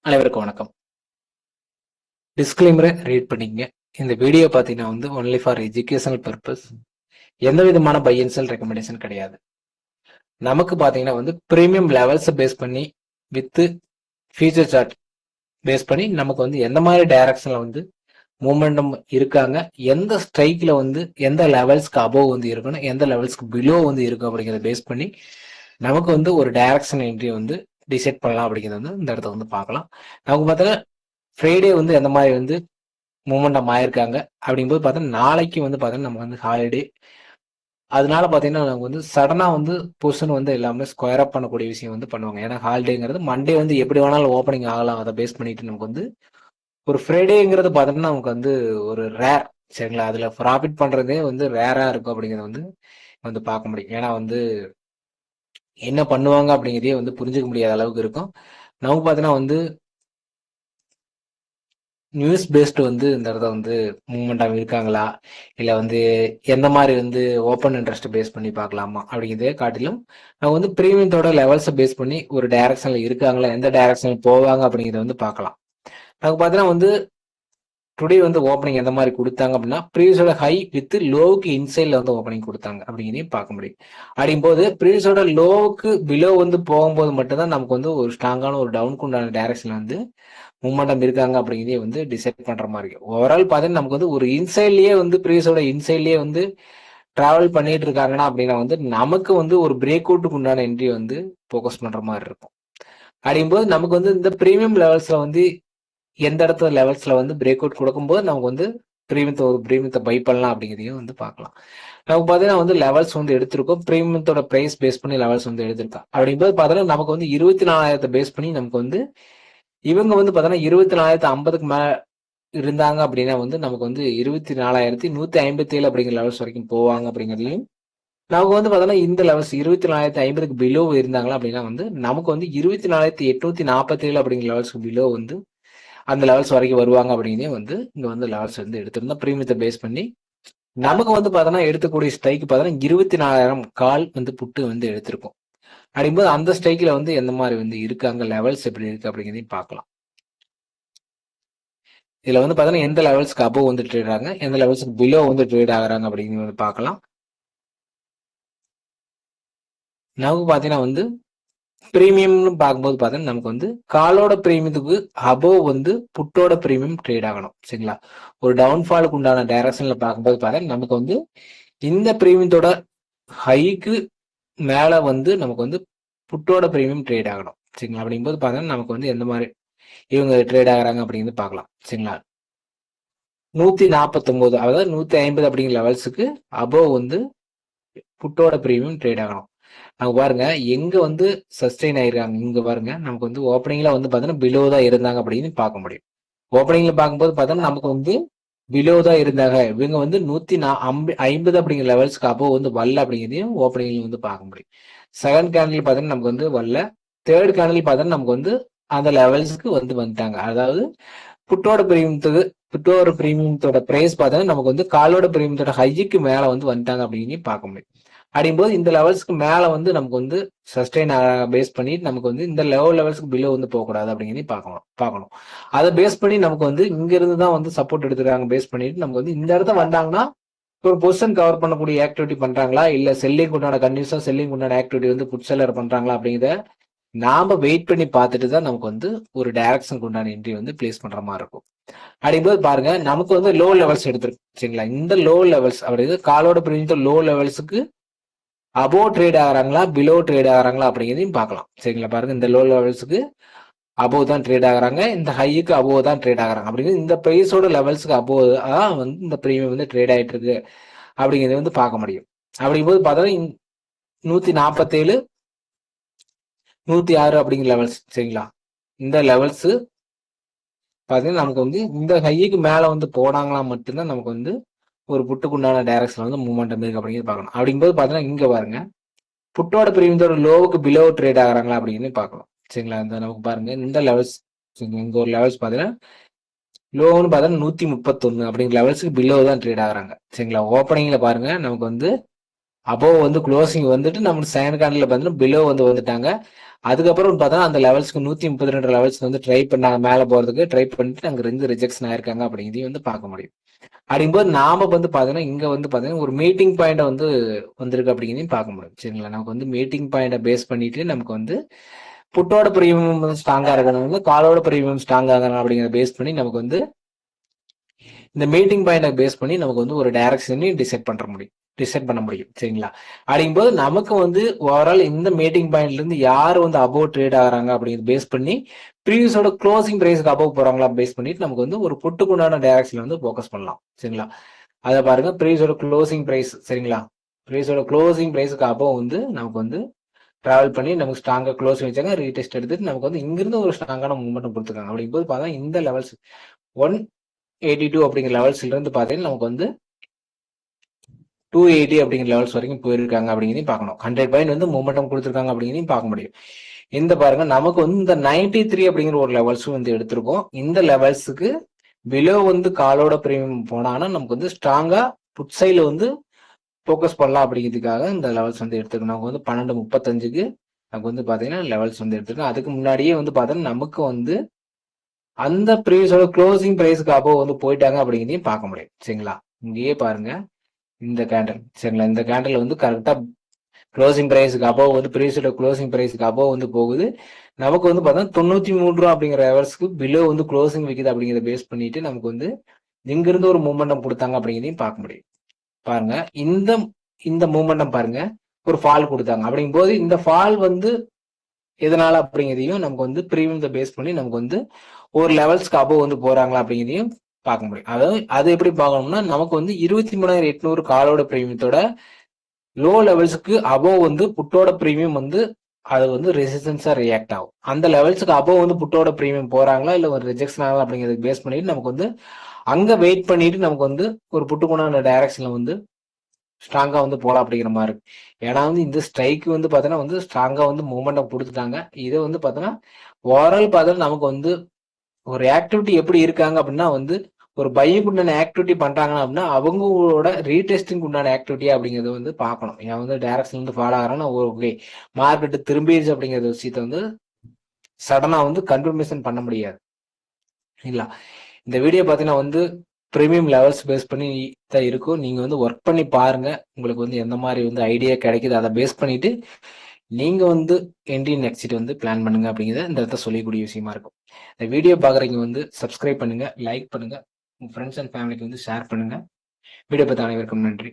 அனைவருக்கும் வணக்கம். டிஸ்க்ளைமரை ரீட் பண்ணிக்கங்க. இந்த வீடியோ பார்த்தீங்கன்னா ஒன்லி ஃபார் எஜுகேஷனல் பர்பஸ். எந்த விதமான பை அண்ட் செல் ரெக்கமெண்டேஷன் கிடையாது. நமக்கு பார்த்தீங்கன்னா பிரீமியம் லெவல்ஸ் பேஸ் பண்ணி வித் ஃபியூச்சர் சார்ட் பேஸ் பண்ணி நமக்கு எந்த மாதிரி டைரக்ஷன்ல மூமெண்டம் இருக்காங்க, எந்த ஸ்ட்ரைக்ல எந்த லெவல்ஸ்க்கு அபோவ் இருக்கணும், எந்த லெவல்ஸ்க்கு பிலோ இருக்கும் அப்படிங்கிறத பேஸ் பண்ணி நமக்கு ஒரு டைரக்ஷன் என்ட்ரி டிசைட் பண்ணலாம் அப்படிங்கிறது இந்த இடத்த பார்க்கலாம். நமக்கு பார்த்தீங்கன்னா ஃப்ரைடே எந்த மாதிரி மூமெண்டம் ஆயிருக்காங்க அப்படிங்கும்போது பார்த்தீங்கன்னா நாளைக்கு பார்த்தீங்கன்னா நம்ம ஹாலிடே. அதனால பார்த்தீங்கன்னா நமக்கு சடனா பொசிஷன் எல்லாமே ஸ்கொயர் அப் பண்ணக்கூடிய விஷயம் பண்ணுவாங்க. ஏன்னா ஹாலிடேங்கிறது மண்டே எப்படி வேணாலும் ஓப்பனிங் ஆகலாம். அதை பேஸ் பண்ணிட்டு நமக்கு ஒரு ஃப்ரைடேங்கிறது பார்த்தீங்கன்னா நமக்கு ஒரு ரேர். சரிங்களா, அதுல ப்ராஃபிட் பண்றதே ரேரா இருக்கும் அப்படிங்கிறத பார்க்க முடியும். ஏன்னா என்ன பண்ணுவாங்க அப்படிங்கிறதே புரிஞ்சுக்க முடியாத அளவுக்கு இருக்கும். நமக்கு பார்த்தீங்கன்னா நியூஸ் பேஸ்டு இந்த இடத்த மூவ்மெண்டாக இருக்காங்களா, இல்லை எந்த மாதிரி ஓப்பன் இன்ட்ரெஸ்ட் பேஸ் பண்ணி பார்க்கலாமா அப்படிங்கிறதே காட்டிலும் நம்ம ப்ரீமியத்தோட லெவல்ஸை பேஸ் பண்ணி ஒரு டைரக்ஷன்ல இருக்காங்களா, எந்த டைரக்ஷன்ல போவாங்க அப்படிங்கிறத பார்க்கலாம். நமக்கு பார்த்தீங்கன்னா டுடே ஓப்பனிங் எந்த மாதிரி கொடுத்தாங்க அப்படின்னா ப்ரீவியஸோட ஹை வித் லோவுக்கு இன்சைட்ல ஓப்பனிங் கொடுத்தாங்க அப்படிங்கிறதையும் பார்க்க முடியும். அப்படிங்கும்போது ப்ரீவியஸோட லோவுக்கு பிலோ போகும்போது மட்டும்தான் நமக்கு ஒரு ஸ்ட்ராங்கான ஒரு டவுனுக்கு உண்டான டைரக்ஷன்ல மூமெண்டம் இருக்காங்க அப்படிங்கிறதே டிசைட் பண்ற மாதிரி இருக்கு. ஓவரால் பார்த்தீங்கன்னா நமக்கு ஒரு இன்சைட்லயே ப்ரீவியஸோட இன்சைட்லயே டிராவல் பண்ணிட்டு இருக்காங்கன்னா அப்படின்னா நமக்கு ஒரு பிரேக் அவுட்டுக்கு உண்டான என்ட்ரி போக்கஸ் பண்ற மாதிரி இருக்கும். அப்படிங்கும்போது நமக்கு இந்த பிரீமியம் லெவல்ஸ்ல எந்த இடத்துல லெவல்ஸ்ல பிரேக் அவுட் கொடுக்கும்போது நமக்கு பிரீமியத்தை பை பண்ணலாம் அப்படிங்கிறதையும் பார்க்கலாம். நமக்கு பார்த்தீங்கன்னா லெவல்ஸ் எடுத்திருக்கோம். பிரீமியத்தோட பிரைஸ் பேஸ் பண்ணி லெவல்ஸ் எடுத்திருக்கோம். அப்படிங்கும்போது பார்த்தீங்கன்னா நமக்கு 24,000 பேஸ் பண்ணி நமக்கு இவங்க பார்த்தீங்கன்னா 24,050க்கு மேல இருந்தாங்க அப்படின்னா நமக்கு 24,157 அப்படிங்கிற லெவல்ஸ் வரைக்கும் போவாங்க அப்படிங்கிறதையும் நமக்கு பார்த்தோன்னா இந்த லெவல்ஸ் 24,050க்கு பிலோ இருந்தாங்களா அப்படின்னா நமக்கு 24,847 அப்படிங்கிற லெவல்ஸ்க்கு பிலோ அந்த லெவல்ஸ் வரைக்கும் வருவாங்க அப்படின்னே இங்க லெவல்ஸ் எடுத்திருந்தோம். பிரீமியத்தை பேஸ் பண்ணி நமக்கு பார்த்தோன்னா எடுத்துக்கூடிய ஸ்ட்ரைக் பார்த்தோன்னா 24,000 கால் புட்டு எடுத்திருக்கும். அப்படிங்கும்போது அந்த ஸ்ட்ரைக்ல எந்த மாதிரி இருக்காங்க, லெவல்ஸ் எப்படி இருக்கு அப்படிங்கிறதையும் பார்க்கலாம். இதுல பார்த்தோன்னா எந்த லெவல்ஸ்க்கு அபோவ் ட்ரேட் ஆகிறாங்க, எந்த லெவல்ஸ்க்கு பிலோ ட்ரேட் ஆகுறாங்க அப்படிங்கிறது பார்க்கலாம். நமக்கு பார்த்தீங்கன்னா பிரீமியம்னு பார்க்கும்போது பார்த்தீங்கன்னா நமக்கு காலோட பிரீமியத்துக்கு அபோவ் புட்டோட பிரீமியம் ட்ரேட் ஆகணும். சரிங்களா, ஒரு டவுன்ஃபாலுக்கு உண்டான டைரக்ஷன்ல பார்க்கும்போது பார்த்தீங்கன்னா நமக்கு இந்த பிரீமியத்தோட ஹைக்கு மேல நமக்கு புட்டோட பிரீமியம் ட்ரேட் ஆகணும். சரிங்களா, அப்படிங்கும்போது பார்த்தீங்கன்னா நமக்கு எந்த மாதிரி இவங்க ட்ரேட் ஆகுறாங்க அப்படிங்கிறது பார்க்கலாம். சரிங்களா, 149 அதாவது 150 அப்படிங்கிற லெவல்ஸுக்கு அபோவ் புட்டோட பிரீமியம் ட்ரேட் ஆகணும். அவங்க பாருங்க எங்க சஸ்டெயின் ஆயிருக்காங்க. இங்க பாருங்க நமக்கு ஓப்பனிங்ல பாத்தீங்கன்னா பிலோ தான் இருந்தாங்க அப்படின்னு பார்க்க முடியும். ஓப்பனிங்ல பார்க்கும்போது பார்த்தோம்னா நமக்கு பிலோ தான் இருந்தாங்க. இவங்க 150 அப்படிங்கிற லெவல்ஸ்க்கு அப்போ வரல அப்படிங்கிறதையும் ஓப்பனிங்ல பார்க்க முடியும். செகண்ட் கேண்டில் பார்த்தோன்னா நமக்கு வரல. தேர்ட் கேண்டில் பார்த்தோன்னா நமக்கு அந்த லெவல்ஸ்க்கு வந்துட்டாங்க. அதாவது புட்டோட பிரீமியத்தோட பிரைஸ் பார்த்தோன்னா நமக்கு காலோட பிரீமியத்தோட ஹைக்கு மேல வந்துட்டாங்க அப்படின்னு பார்க்க முடியும். அப்படிங்கும்போது இந்த லெவல்ஸ்க்கு மேல நமக்கு சஸ்டெயின் பேஸ் பண்ணி நமக்கு இந்த லெவல்ஸ்க்கு பிலோ போகக்கூடாது அப்படிங்கிறத பார்க்கணும். அதை பேஸ் பண்ணி நமக்கு இங்க இருந்து தான் சப்போர்ட் எடுத்துருக்காங்க. பேஸ் பண்ணிட்டு நமக்கு இந்த இடத்த வந்தாங்கன்னா ஒரு பொசிஷன் கவர் பண்ணக்கூடிய ஆக்டிவிட்டி பண்றாங்களா, இல்ல செல்லிங் உண்டான கண்டினியூஸா செல்லிங் உண்டான ஆக்டிவிட்டி புட் செல்லர் பண்றாங்களா அப்படிங்கிறத நாம வெயிட் பண்ணி பார்த்துட்டு தான் நமக்கு ஒரு டைரக்ஷனுக்கு உண்டான என்ட்ரி பிளேஸ் பண்ற மாதிரி இருக்கும். அப்படிங்கும்போது பாருங்க நமக்கு லோ லெவல்ஸ் எடுத்துருக்கு. சரிங்களா, இந்த லோ லெவல்ஸ் அப்படிங்கிறது காலோட பிரீமியம் லோ லெவல்ஸுக்கு அபோவ் ட்ரேட் ஆகிறாங்களா, பிலோ ட்ரேட் ஆகிறாங்களா அப்படிங்கிறதையும் பார்க்கலாம். சரிங்களா, பாருங்க இந்த லோ லெவல்ஸுக்கு அபோவ் தான் ட்ரேட் ஆகுறாங்க, இந்த ஹைக்கு அபோவ் தான் ட்ரேட் ஆகுறாங்க. அப்படிங்கிறது இந்த பிரைஸோட லெவல்ஸுக்கு அபோவ் தான் இந்த பிரீமியம் ட்ரேட் ஆயிட்டு இருக்கு அப்படிங்கிறத பார்க்க முடியும். அப்படிங்கும்போது பார்த்தோன்னா 147 106 அப்படிங்கிற லெவல்ஸ். சரிங்களா, இந்த லெவல்ஸ் பார்த்தீங்கன்னா நமக்கு இந்த ஹைக்கு மேல போனாங்களா மட்டும்தான் நமக்கு ஒரு புட்டுக்குண்டான டைரக்ஷன்ல மூவ்மெண்ட் இருக்கு அப்படிங்கிறது பார்க்கணும். அப்படிங்கும்போது பார்த்தீங்கன்னா இங்க பாருங்க புட்டோட பிரீமியத்தோட லோவுக்கு பிலோ ட்ரேட் ஆகுறாங்களா அப்படின்னு பார்க்கலாம். சரிங்களா, இந்த நமக்கு பாருங்க இந்த லெவல்ஸ் இங்க ஒரு லெவல்ஸ் பார்த்தீங்கன்னா லோன்னு பார்த்தீங்கன்னா 131 அப்படிங்கிற லெவல்ஸுக்கு பிலோ தான் ட்ரேட் ஆகுறாங்க. சரிங்களா, ஓப்பனிங்ல பாருங்க நமக்கு அபோவ் வந்து க்ளோசிங் வந்துட்டு நம்ம செகண்ட் கேண்டில் பார்த்தீங்கன்னா பிலோ வந்து வந்துட்டாங்க. அதுக்கப்புறம் பார்த்தா அந்த லெவல்ஸ்க்கு 132 லெவல்ஸ் வந்து ட்ரை பண்ணாங்க, மேலே போறதுக்கு ட்ரை பண்ணிட்டு அங்க இருந்து ரிஜெக்ஷன் ஆயிருக்காங்க அப்படிங்கிறதையும் வந்து பார்க்க முடியும். அப்படிங்கும்போது நாம வந்து பாத்தீங்கன்னா இங்க வந்து பாத்தீங்கன்னா ஒரு மீட்டிங் பாயிண்ட் வந்து வந்திருக்கு அப்படிங்கிறதையும் பார்க்க முடியும். சரிங்களா, நமக்கு வந்து மீட்டிங் பாயிண்ட பேஸ் பண்ணிட்டு நமக்கு வந்து புட்டோட பிரீமியம் வந்து ஸ்ட்ராங்கா இருக்கணும், வந்து காலோட பிரீமியம் ஸ்ட்ராங்கா இருக்கணும் அப்படிங்கிறத பேஸ் பண்ணி நமக்கு வந்து இந்த மீட்டிங் பாயிண்ட பேஸ் பண்ணி நமக்கு வந்து ஒரு டைரக்ஷனையும் டிசைட் பண்ண முடியும். சரிங்களா, அப்படிங்கும்போது நமக்கு வந்து ஓவரால் இந்த மீட்டிங் பாயிண்ட்ல இருந்து யார் வந்து அபோவ் ட்ரேட் ஆகுறாங்க அப்படிங்கிறது பேஸ் பண்ணி ப்ரீவியஸோட க்ளோசிங் பிரைஸ்க்கு அபோவ் போறாங்களா பேஸ் பண்ணிட்டு நமக்கு வந்து ஒரு புட்டுக்குண்டான டைரக்ஷன்ல வந்து ஃபோக்கஸ் பண்ணலாம். சரிங்களா, அதை பாருங்க, ப்ரீவியஸோட க்ளோசிங் பிரைஸ். சரிங்களா, ப்ரீவியஸோட க்ளோசிங் பிரைஸ்க்கு அபோவ் வந்து நமக்கு வந்து டிராவல் பண்ணி நமக்கு ஸ்ட்ராங்கா க்ளோஸ் வச்சாங்க, ரீடெஸ்ட் எடுத்துட்டு நமக்கு வந்து இங்கிருந்து ஒரு ஸ்ட்ராங்கான மூவ்மெண்ட் கொடுத்துருக்காங்க. அப்படிங்கும்போது பார்த்தா இந்த லெவல்ஸ் 182 அப்படிங்கிற லெவல்ஸ்ல இருந்து பார்த்தீங்கன்னா நமக்கு வந்து 280 அப்படிங்கிற லெவல்ஸ் வரைக்கும் போயிருக்காங்க அப்படிங்கிறதையும் பார்க்கணும். 100 பாயிண்ட் வந்து மூமெண்டம் கொடுத்துருக்காங்க அப்படிங்கிறதையும் பார்க்க முடியும். இந்த பாருங்க, நமக்கு வந்து இந்த 93 அப்படிங்கிற ஒரு லெவல்ஸும் வந்து எடுத்திருக்கோம். இந்த லெவல்ஸுக்கு பிலோ வந்து காலோட பிரீமியம் போனாங்கன்னா நமக்கு வந்து ஸ்ட்ராங்கா புட் சைட்ல வந்து ஃபோக்கஸ் பண்ணலாம் அப்படிங்கிறதுக்காக இந்த லெவல்ஸ் வந்து எடுத்துருக்கோம். நமக்கு வந்து 12:35க்கு நமக்கு வந்து பாத்தீங்கன்னா லெவல்ஸ் வந்து எடுத்துருக்கோம். அதுக்கு முன்னாடியே வந்து பாத்தீங்கன்னா நமக்கு வந்து அந்த ப்ரீவியஸோட க்ளோசிங் பிரைஸ்க்கு அபோவ் வந்து போயிட்டாங்க அப்படிங்கிறதையும் பார்க்க முடியும். சரிங்களா, இங்கேயே பாருங்க இந்த கேண்டில். சரிங்களா, இந்த கேண்டில் வந்து கரெக்டா க்ளோசிங் பிரைஸ்க்கு அபோவ் வந்து ப்ரீவியஸோட க்ளோசிங் பிரைஸ்க்கு அபோவ் வந்து போகுது. நமக்கு வந்து பார்த்தா 93 ரூபா அப்படிங்கிற லெவல்ஸ்க்கு பிலோ வந்து க்ளோசிங் வைக்குது அப்படிங்கிறத பேஸ் பண்ணிட்டு நமக்கு வந்து இங்கிருந்து ஒரு மூமெண்டம் கொடுத்தாங்க அப்படிங்கிறதையும் பார்க்க முடியும். பாருங்க, இந்த இந்த மூமெண்டம் பாருங்க, ஒரு ஃபால் கொடுத்தாங்க. அப்படிங்கும்போது இந்த ஃபால் வந்து எதனால அப்படிங்கிறதையும் நமக்கு வந்து ப்ரீமியம் பேஸ் பண்ணி நமக்கு வந்து ஒரு லெவல்ஸ்க்கு அபோவ் வந்து போறாங்களா அப்படிங்கிறதையும் பார்க்க முடியும். அதாவது அது எப்படி பார்க்கணும்னா நமக்கு வந்து 23,800 காலோட பிரீமியத்தோட லோ லெவல்ஸ்க்கு அபோவ் வந்து புட்டோட பிரீமியம் வந்து அது வந்து ரெசிஸ்டன்ஸா ரியாக்ட் ஆகும். அந்த லெவல்ஸ்க்கு அபோவ் வந்து புட்டோட பிரீமியம் போறாங்களா இல்ல ஒரு ரிஜெக்ஷன் ஆகலாம் அப்படிங்கிறது பேஸ் பண்ணிட்டு நமக்கு வந்து அங்க வெயிட் பண்ணிட்டு நமக்கு வந்து ஒரு புட்டுக்குண்டான டைரக்ஷன்ல வந்து ஸ்ட்ராங்கா வந்து போலாம் அப்படிங்கிற மாதிரி இருக்கு. ஏன்னா வந்து இந்த ஸ்ட்ரைக் வந்து பாத்தீங்கன்னா வந்து ஸ்ட்ராங்கா வந்து மூவ்மெண்ட் கொடுத்துட்டாங்க. இதை வந்து பாத்தீங்கன்னா ஓவரால் பார்த்தா நமக்கு வந்து ஒரு ஆக்டிவிட்டி எப்படி இருக்காங்க அப்படின்னா வந்து ஒரு பையிங் உண்டான ஆக்டிவிட்டி பண்றாங்கன்னா அப்படின்னா அவங்களோட ரீடெஸ்டிங் உண்டான ஆக்டிவிட்டி அப்படிங்கறத வந்து பார்க்கணும். ஏன் வந்து டைரக்ஷன் வந்து ஃபாலோ ஆகிறாங்கன்னா ஓகே மார்க்கெட் திரும்பிடுச்சு அப்படிங்கிற விஷயத்த வந்து சடனா வந்து கன்ஃபர்மேஷன் பண்ண முடியாது. இல்ல, இந்த வீடியோ பார்த்தீங்கன்னா வந்து ப்ரீமியம் லெவல்ஸ் பேஸ் பண்ணி தான் இருக்கும். நீங்க வந்து ஒர்க் பண்ணி பாருங்க, உங்களுக்கு வந்து எந்த மாதிரி வந்து ஐடியா கிடைக்குது அதை பேஸ் பண்ணிட்டு நீங்க வந்து என்ட்ரி எக்ஸிட் வந்து பிளான் பண்ணுங்க அப்படிங்கிறத இந்த இடத்த சொல்லக்கூடிய விஷயமா இருக்கும். இந்த வீடியோ பாக்குறீங்க வந்து சப்ஸ்கிரைப் பண்ணுங்க, லைக் பண்ணுங்க, உங்க ஃப்ரெண்ட்ஸ் அண்ட் ஃபேமிலிக்கு வந்து ஷேர் பண்ணுங்க. வீடியோ பார்த்த அனைவருக்கும் நன்றி.